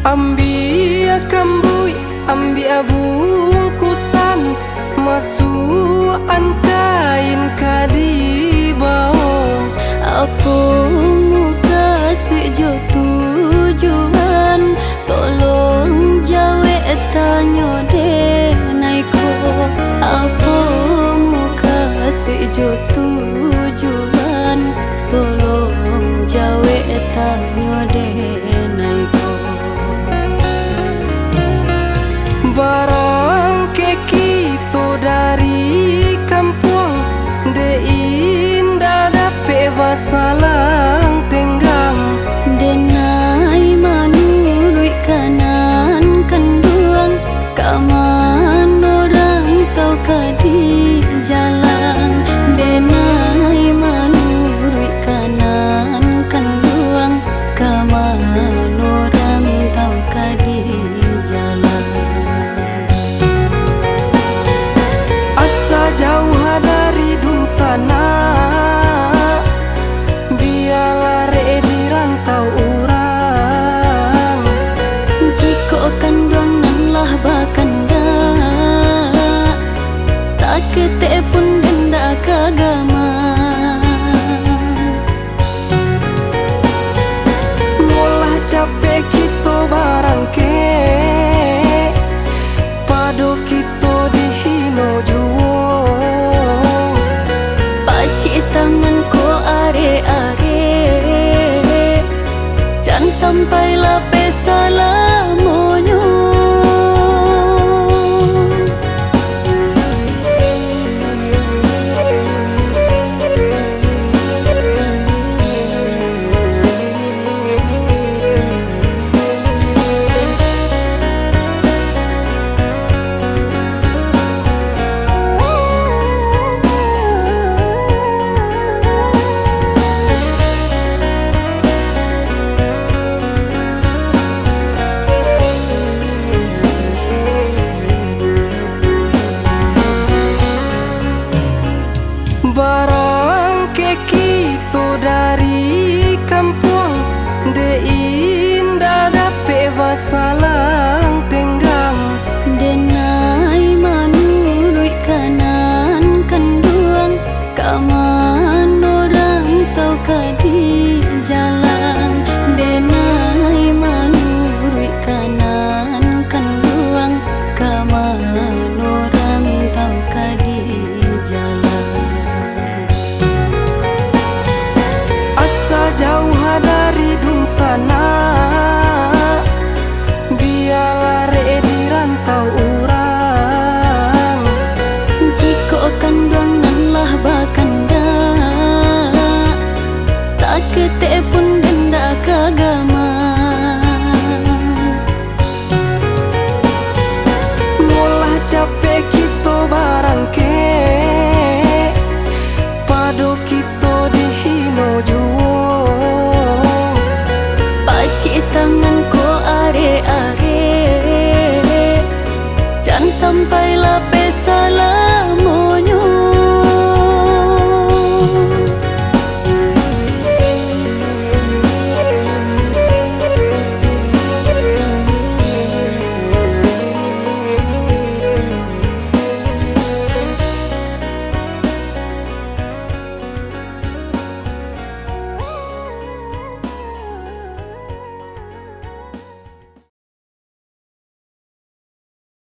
Ambil kambui, ambil bungkusan, masukan kain kadi bawah. Apa muka sejo tujuan, tolong jawab tanya denaiko. Apa muka sejo tujuan, tolong jawab tanya denaiko. Barang ke kita dari kampung, de indah dape basalang tenggang. Denai manurui kanan kenduang, kaman orang tau kadi jalan. Denai manurui kanan kenduang, kaman orang tau kadi jalan. Asa jauh dari dun sana, biarlah re di rantau orang. Jika kanduang nan lah bakanda, sakete pun denda kagama. Molah capek kita barang ke, pado kita dihino juo. Paci tangan ko are-are, jangan sampai lape salah monyo. Barang ke kita dari kampung, de indah dape basalang tenggang. Denai manurui kanan kenduang, kaman orang tau kadi jalan.